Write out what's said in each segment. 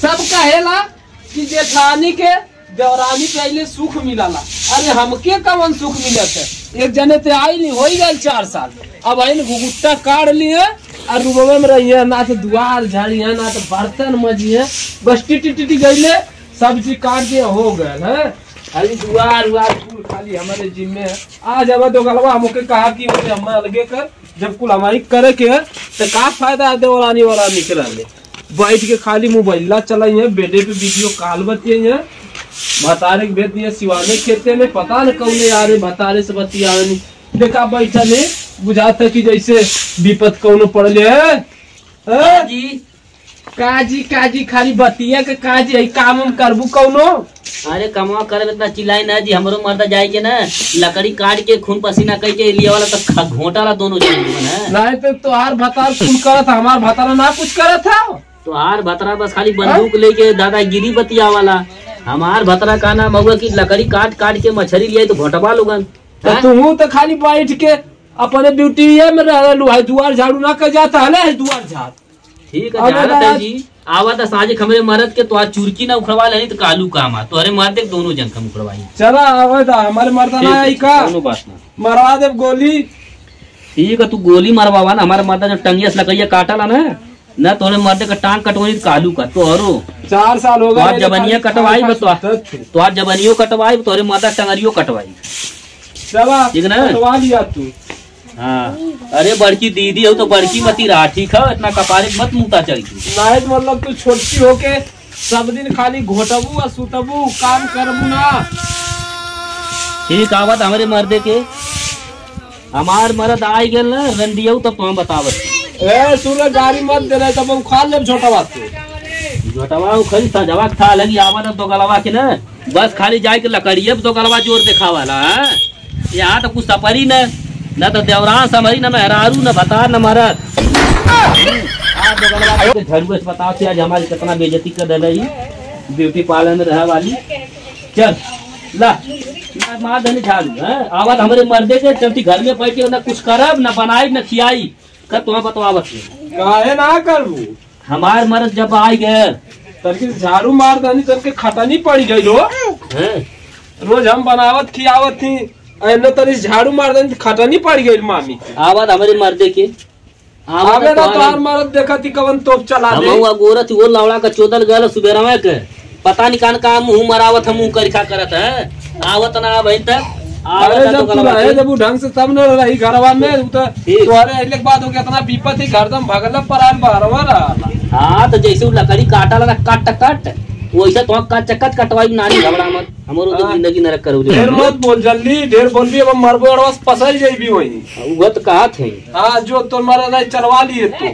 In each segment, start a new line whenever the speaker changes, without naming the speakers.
सब कहेला कि जेठानी के देवरानी पहले सुख मिलाला। अरे हमके कवन सुख मिलत है? एक जने ते आई नहीं हो गए 4 साल, अब आई घुगुट्टा काट लिए और रूबे में रही ना तो दुआर झाड़ी है ना तो बर्तन मजी है, बस टिटी गईले सब चीज काट दिए हो गए है। खाली दुआर खाली हमारे जिम्मे है। आज अब तो गलवा हमके कहा कि हम अलगे कर, जब कुल हमारी करे के है तो का फायदा है देवरानी वाला निकल बैठ के खाली मोबाइल चलाई है, बेडे पे वीडियो कॉल बतिये है, भतारे के भेज दिए सिवाने खेते में, पता न कौन आ रहे भतारे से बतिया देखा बैठा ने बुझाता कि जैसे विपत कौनो पड़ले है। काजी खाली बतिया के काजी है, काम हम करबू कौनो?
अरे कमा करे इतना चिल्लाई ना जी, हमरो मर्दा जाए के ना लकड़ी काट के खून पसीना कई के लिए वाला तो घोटाला दोनों चीज है।
नहीं तो तोहार भतार खून करत, हमार भतारा ना कुछ करत था।
तोहार भतरा बस खाली बंदूक लेके दादागिरी बतिया वाला, हमार भतरा का नाम होगा कि लकड़ी काट के मछली लिया तो घोटवा लोगन।
तुम तो खाली बैठ के अपने ड्यूटी में रह दुआर झाड़ू ना कर जाता है दुआर झाड़।
ठीक है जी, आवा था साझे खमरे मरद के तो आज चुरकी ना उखड़वा लेनी तो कालू काम आ, तो अरे मर्द दोनों जन खम उखड़वाई।
चला आवे था हमारे मर्दा ना आई का मरवा दे गोली।
ठीक है, तू गोली मरवावा ना, हमारे मर्दा जो टंगिया से लकड़िया काटला ना तोरे मर्दे का टांग कटवाई कालू का तो
4 साल हो गए
जबनिया कटवाई तो आज जबनियो कटवाई तोरे मर्दा टंगरियो कटवाई। ठीक ना,
कटवा लिया तू।
हाँ, अरे बड़की दीदी हो तो बड़की मती रहा, ठीक है, इतना कपारे मत मुँता चढ़ी।
नहीं मतलब तू छोटी होके सब दिन खाली घोटबू और सुतबू, काम करबू ना।
ठीक आवत हमारे मर्दे के, हमार मर्द आई गेल ना रंडिया तब तो हम बतावत।
सुन गाड़ी मत दे रहे तब हम खा ले छोटा बात
झोटवा खाली सजवा खा लगी आवाज तो गलवा के ना, बस खाली जाए के लकड़िया तो गलवा जोर देखा वाला है। यहाँ तो कुछ सपरी न तो देवरान समरी न मेहरारू न भतार न मरद। झड़ुए से बताओ से आज हमारी कितना बेइज्जती कर रही ब्यूटी पार्लर में रह वाली। चल ला मार धनी झाड़ू है, आवाज हमारे मर्दे के चलती घर में बैठ के न कुछ करब न बनाई न खियाई कर तुम्हें बतावत
काहे ना करू।
हमार मर्द जब आई गए
तनके झाड़ू मार दनी तनके खटनी पड़ी गई लो। रोज हम बनावत खियावत थी ऐनो तनी झाड़ू मार दनी खटनी पड़ गई मामी।
आवाज हमारे मर्दे के
आवे ना तोहार मर्द देखा थी कवन तोप चला दे।
हम गोरत वो लौड़ा का चोदल गल सुबेरा में के पता नहीं कान का मुंह मरावत हम मुंह करखा करत है आवत ना भाई तक।
अरे जब ढंग से सब न रही घरवा में तुम्हारे अगले के बाद हो गया इतना विपत ही घरदम भगल परान बहरवा रहा।
हाँ तो जैसे लकड़ी काटा लगा कट वैसे तो चक्कत कटवाई नानी घबरा मत, हमारो तो जिंदगी नरक करो।
ढेर मत बोल, जल्दी ढेर बोल भी अब मरबो अड़वास फंसल जाइबी वही।
वो तो कहा थे
हां जो तुम्हारा नहीं चलवा लिए तो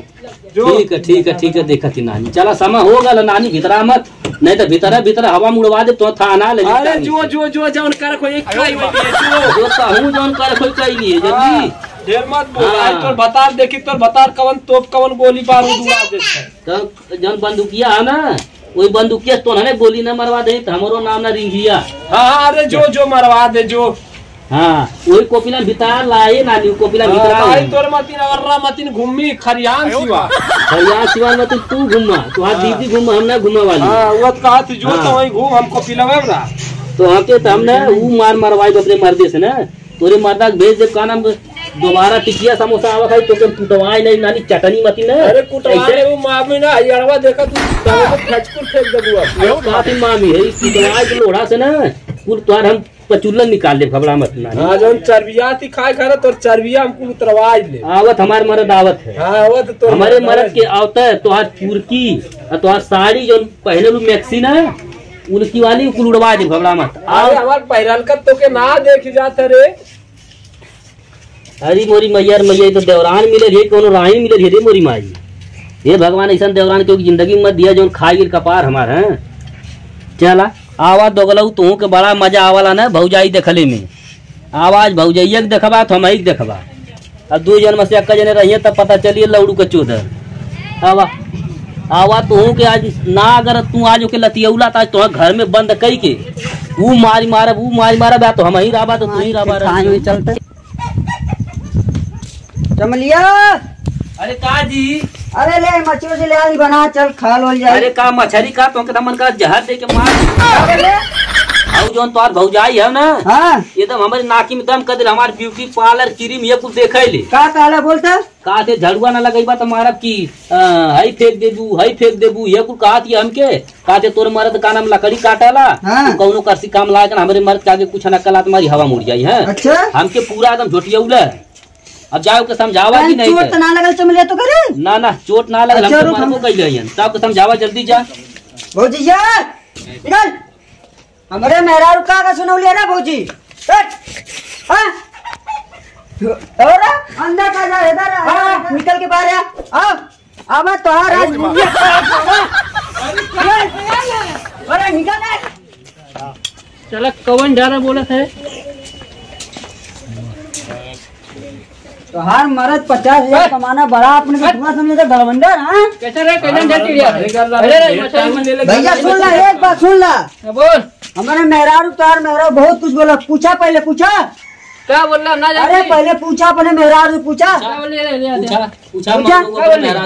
जो।
ठीक है देखा थी नानी। चला समय हो गया नानी भीतरा मत, नहीं तो भीतर हवा मुड़वा दे तो थाना ले।
अरे जो जौन कर कोई काई
जो कहूं जौन कर कोई काई लिए जल्दी
ढेर मत बोल। आज तो बता देखी तो बता कवन तोप कवन गोली बारूद उड़ा देता
तो जौन बंदूकिया है ना वही बंदूकिया तो ने गोली न मरवा दे तो हमारो नाम ना रिंगिया।
हाँ अरे जो मरवा दे जो।
हाँ वही कोपिला भीतर लाए नानी कोपिला भीतर
आई तोर मतीन वर्रा मतीन घूमी खरियान सिवा
में तू घूमा तो हां दीदी घूमा हम ना घूमा वाली।
हां वो कहा तू जो तो वही घूम हम कोपिला में ना
तो हमके तो हमने वो मारवाई अपने मर्दे से ना तोरे मर्दा भेज दे का नाम दोबारा टिकिया समोसा आवा खाई तो कुटवाई नहीं नानी चटनी मती ना।
अरे कुटवाई वो मामी ना हयड़वा देखा तू तब खचकुल फेंक दबुआ
काफी मामी है कुटवाई के लोड़ा से ना कुल तोर हम पचुल्लन निकाल ले घबरा मत ना।
हां जौन चरबिया थी खाए खा तो चरबिया हम कुल उतरवाई ले।
आवत हमार मर्द आवत है।
हां आवत तो
हमारे मर्द के आवत है तोहार चुरकी और तोहार साड़ी जो पहने लू मैक्सी ना उनकी वाली कुल उड़वा दे घबरा मत।
अरे हमार पैरल का तो के ना देख जात रे।
अरे मोरी मैया तो देवरान मिले रे कोनो राही मिले रे मोरी माई। हे भगवान ऐसा देवरान के जिंदगी मत दिया जो खा गिर कपार हमार है। चला आवाज दोगलऊ तू के बड़ा मजा आवाला ना भौजाई देखले में। आवाज भौजाइया के देखबा तो हम ही देखबा अब 2 जन में से एक जने रहिए तब पता चलिए लौड़ू के चोदर। आवा तू के आज ना अगर तू आज के लतियौला तो आज घर में बंद कई के वो मारी मारब तो हम ही राबा तो तू ही राबा चलते
चमलिया।
अरे का जी
अरे ले मछली से ले आई बना, चल खा लो जाए।
अरे का मछली का तो मन का जहर दे के मार और जोन तोर भौजाई है ना,
हाँ
एकदम हमारे नाकी में दम कर दिल। हमारे ब्यूटी पार्लर क्रीम ये कुछ देखे ले
का काला बोलता
का थे झड़ुआ ना लगई बा तो मारब की हई फेंक देबू ये कुल कहत ये हमके काते तोर मर्द का नाम लकड़ी काटला
हाँ।
कौनो करसी काम लायक हमारे मर्द के आगे कुछ न कला तुम्हारी हवा मुड़ जाई है।
अच्छा
हमके पूरा एकदम झोटियौला। अब जाओ के समझावा कि नहीं
चोट ना लगल चमले तो करे
ना ना चोट ना लगल।
अच्छा,
हम
रुक,
तुम्हारे को कह गई तब के समझावा जल्दी जा।
भौजी यार निकल, हमारे मेहरा रुका का सुनौ लिया ना भौजी। हाँ और अंदर का जा, इधर आ, निकल के बाहर आ। अब मैं तो आज अरे निकल
चला कवन जा रहा बोला है
तो हर मर्द 50,000 कमाना बड़ा अपने को धुआं समझे तो गलवंडर। हाँ
कैसे रे कैसे जाती है
भैया सुन ला, एक बात सुन ला,
बोल
हमारे मेहरारू तार मेहरारू बहुत कुछ बोला। पूछा पहले पूछा,
क्या बोल रहा ना
अरे पहले पूछा अपने मेहरारू से पूछा
पूछा
पूछा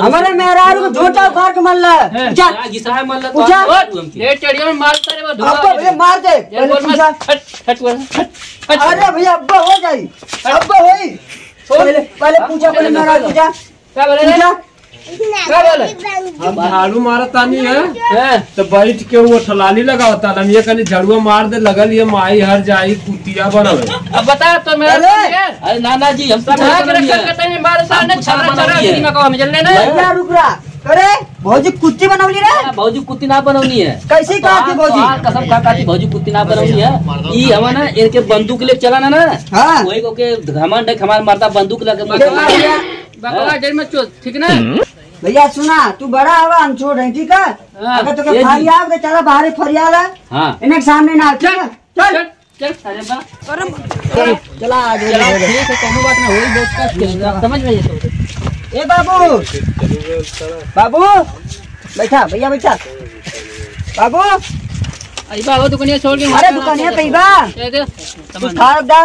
हमारे मेहरारू को झोटा उखाड़ के मल रहा है। पूछा पूछा
ये चढ़िया में मार करे वो
अब्बा भैया मार दे पहले पूछा। अरे भैया अब्बा हो जाई, अब्बा होई पहले पूछा, पहले मेहरारू पूछा
क्या बोले
पूछा
क्या बोले
अब झाड़ू मारतानी है तो बैठ के वो ठलाली लगावता ये कनी झड़ुआ मार दे लगल ये माई हर जाई कुतिया बनवे।
अब बता तो मेरा
अरे नाना जी हम
भैया रुक रहा अरे भौजी कुत्ती बनौली रे।
भौजी कुत्ती ना बनौनी है।
कैसी कहा थी भौजी?
कसम खा थी भौजी कुत्ती ना बनौनी है। ई हवा ना इनके बंदूक ले चला ना
हाँ
वही को के घमंड है हमारे मरता बंदूक लगे
बकवा जेल में चोट ठीक ना।
भैया सुना, तू बड़ा हवा हम छोड़ रहे ठीक है। अगर तो
ये
फरिया आओगे चला बाहर फरियाल है
हाँ
इन्हें सामने ना ठीक है। चल
चल अरे बा
चला आ जाओ।
ठीक है कोनो बात ना होई दोस्त का समझ में ये तो
ए बाबू बाबू बैठा, भैया बैठा बाबू।
आई बा वो दुकानिया छोड़ के
अरे दुकानिया पैबा
दे दे
कुछ खा दा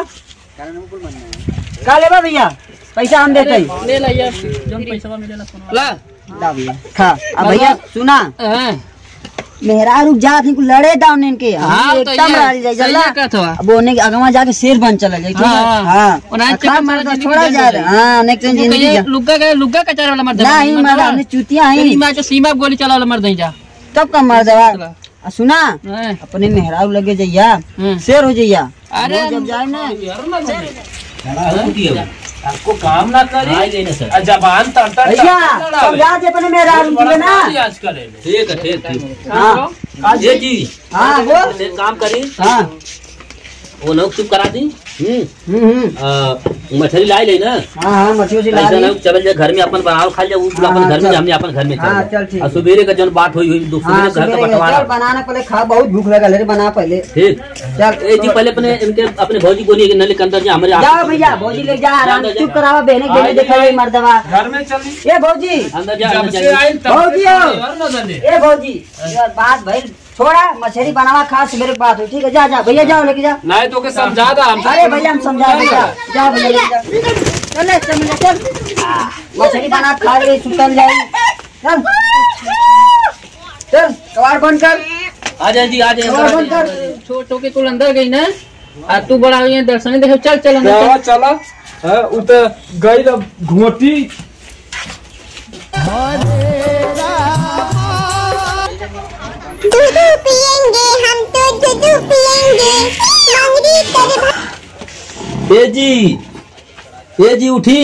का लेबा भैया, पैसा हम देते ही
ले ला यार जब पैसा मिलेला सुनो ला
दा भैया खा। अब भैया सुना,
हां
मेहरा रुक जा थी लड़े डाउन इनके
हाँ, तो
एकदम
ये
राल जाए
सही
जल्ला।
कहत हवा।
अब ओने के अगवा जाके शेर बन चला जाए ठीक है।
हाँ,
हां
और आज
खा मार छोड़ा जा रहा। हां नेक्स्ट जिंदगी जा
लुग्गा कचार वाला मर्द
नहीं मार हमने चूतिया
तेरी
है
मां के सीमा गोली चला वाला मर्द नहीं जा
कब का मार दवा। आ सुना
हैं।
अपने मेहरारू लगे जइया
हम्म।
शेर हो जइया।
अरे
वो जब जाए ना
आपको काम ना करे सर
जबान तड़ता
भैया समझा दे अपने मेहरारू के ना।
ठीक है ठीक
हां
ये जी
हां वो
एक काम करी
हां
वो लोग चुप करा दी मछली लाई ले ना
हां मछली से ला
ऐसा
ली।
ना चल जा घर में अपन बनाओ खा जा अपन
हाँ,
घर में
चल।
हमने अपन घर में
हाँ, चल ठीक।
और सुबेरे का जन बात हुई दूसरे
हां
घर का
सवेरे
बंटवारा
चल बनाना पहले खा, बहुत भूख लगल है बना पहले।
ठीक
चल
ए जी पहले अपने इनके अपने भौजी को नहीं नले के अंदर जा हमारे
जाओ भैया भौजी ले जा आराम
जा, जा,
चुप
जा।
करावा बहने के देखा ये मर्दवा।
घर में चली
ए भौजी
अंदर जा
जब
अंदर
से
जा
आई
भौजी आओ।
न जाने
ए भौजी यार बात भाई छोड़ा, मछली बनावा खा सवेरे बात हो ठीक है। जा जा भैया जाओ लेके जा।
नहीं तो के समझा दा हम।
अरे भैया हम समझा भैया जा भैया लेके जा। चल चल मछली बना खा ले सुतल जाए। चल चल कबाड़ बंद कर,
आ जा जी आ जा
कबाड़ बंद कर।
छोटो के कुल अंदर गई ना आ तू बड़ा हुई दर्शन देखे चल चल अंदर
चला उ तो गई घोटी
दूध पिएंगे हम तो दूध पिएंगे मंगरी तेरे
ए जी उठी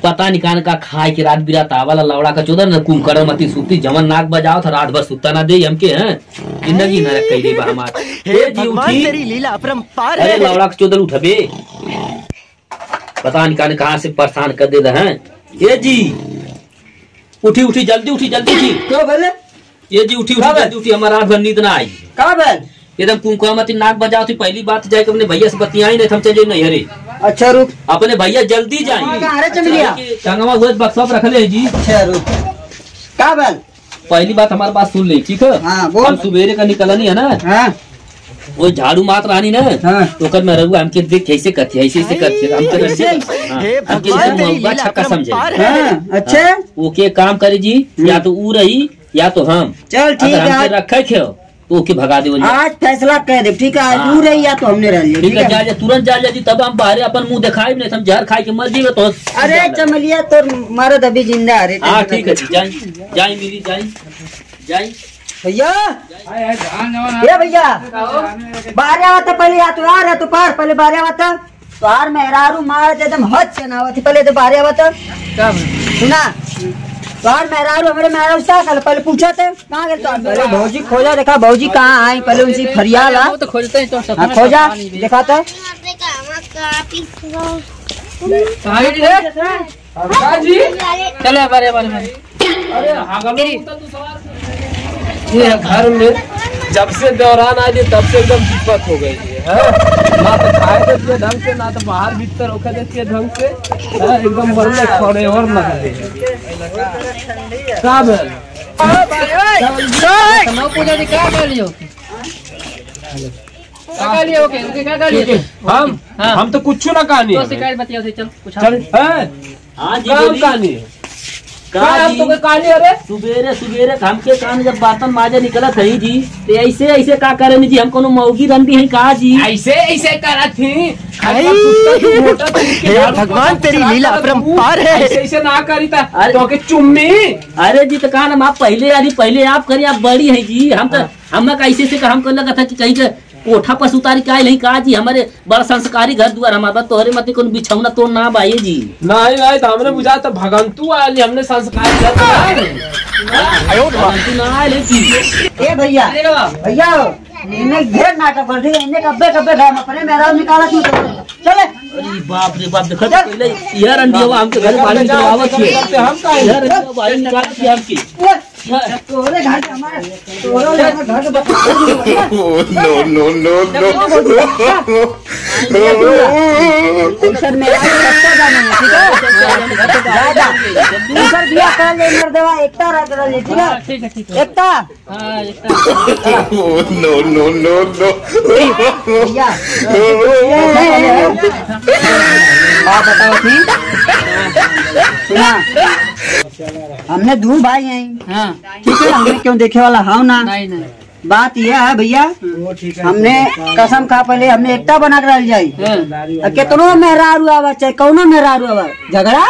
पता निकान का खाए के रात बिरात आवाला लौड़ा का चोदर न कुमकड़ मती सूती जमन नाक बजाओ था रात भर सुता ना दे हमके हैं जिंदगी न रख कई बा हमार। ए जी उठी
तेरी लीला अपरंपार
अरे
है।
लौड़ा का चोदर उठबे पता निकान कहाँ से परेशान कर दे रहे हैं। ए जी उठी उठी जल्दी उठी
क्यों बोले
ये जी उठी उठी जल्दी उठी हमारा रात भर नींद ना आई
कहाँ बैल?
एकदम कुमकुआ मती नाक बजाओ थी पहली बात जाए अपने भैया से बतियाई नहीं हम चले नहीं हरे
अच्छा रुक
अपने भैया जल्दी जाए
कहाँ रे चमलिया?
टंगवा हुए बक्सा पे रख ले जी।
अच्छा रुक कहाँ बैल?
पहली बात हमारे पास सुन ले ठीक है।
हाँ, बोल।
हम सुबेरे का निकलनी है ना
हाँ
वो झाड़ू मात रानी ना
हाँ।
तो कर मैं रहूँ हमके देख कैसे करती है ऐसे करती है हमके हमके मौका छक्का समझे
हाँ, अच्छा
ओके काम करे जी या तो ऊ रही या तो हम
चल ठीक
अगर
है
हमके
आज
रखे खे तो ओके भगा दे
आज फैसला कह दे ठीक है आज
हाँ।
तू रही या तो हमने रह लिया
ठीक है जा तुरंत जा जी तब हम बाहर अपन मुंह दिखाई नहीं हम जहर खाए के मर जीवे तो
अरे चमलिया तो मरद अभी जिंदा अरे
हाँ ठीक है जी जाई मिली जाई
भैया ये भैया बारे आवत पहले या तो यार तो पार पहले बारे आवत तो यार मेहरारू मार दे एकदम हद से ना आवत पहले तो बारे आवत सुना तो यार मेहरारू हमारे मेहरारू से कल पहले पूछा थे कहाँ गए तो पहले भौजी खोजा देखा भौजी कहाँ आई पहले उनसे फरियाद आ
तो खोजते हैं तो सब
हाँ, खोजा देखा था
जी चले बारे अरे ये घर में जब से दौरान आ जी तब से एकदम दिक्कत हो गई है ना तो खाए देते ढंग से ना तो बाहर भीतर होकर देते ढंग से एकदम बड़े खड़े और न सब पूजा जी क्या कर लियो हम तो कुछ ना कहानी
हाँ जी
कहानी
कहानी अरे सुबेरे हमके कान जब बर्तन माजे निकलत है जी तो ऐसे का करे जी हम कोनो मौगी रंदी है कहा जी
ऐसे करा थी
भगवान तेरी लीला अपरंपार है
ऐसे ना करी था तो के चुम्मी
अरे जी तो कहा ना आप पहले आप करिए आप बड़ी है जी हम तो हम कैसे से हम कर लगा था कि कहीं कोठा पर उतारी का नहीं कहा जी हमारे बड़ा संस्कारी घर द्वार हमारा तोहरे मत को बिछौना तो ना बाइए जी
नहीं तो हमने बुझा तो भगंतु आली हमने संस्कारी घर
ना आए की
ए भैया भैया इन्हें ढेर नाटक कर रही है इन्हें कब्बे घर अपने मेहरारू निकाला क्यों चले
अरे बाप रे बाप देखो पहले यार अंडिया हमके घर वाले निकलवावत है
हम का
यार वाले निकालत है हमकी
तोरे घर के हमारे तोरे घर के सर मेरा सस्ता जाना है ठीक है दूसर दिया कर ले मर देवा एकता रख ले ठीक है एकता
हां एकता
भैया आप बताओ ठीक सुना हमने दो भाई हैं
हां
ठीक है हमने क्यों देखे वाला हाँ ना
नहीं
बात यह है भैया हमने कसम खा पहले हमने एकता बना कर रह जाई कितनो मेहरारू आवा चाहे कौनो मेहरारू आवा झगड़ा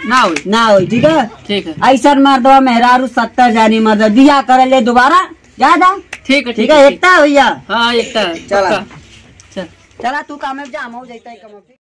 ना हो ठीक है ऐसा मार दो मेहरारू 70 जानी मदद दिया कर ले दोबारा ज्यादा ठीक है एकता भैया
हाँ एकता
चला तू काम में जा हम हो जाता है